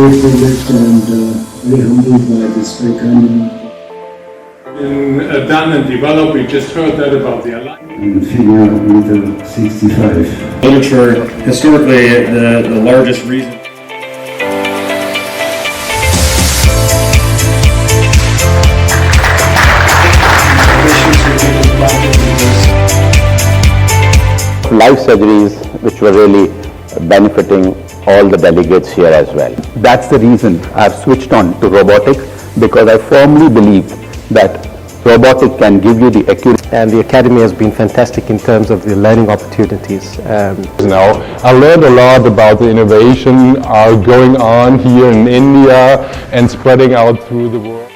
very privileged and very humbled by this very kind of done and developed. We just heard that about the Alliance. and female under 65. Literature, historically, the largest reason. Live surgeries which were really benefiting all the delegates here as well. That's the reason I've switched on to robotics, because I firmly believe that robotic can give you the accuracy. And the Academy has been fantastic in terms of the learning opportunities. Now, I learned a lot about the innovation going on here in India and spreading out through the world.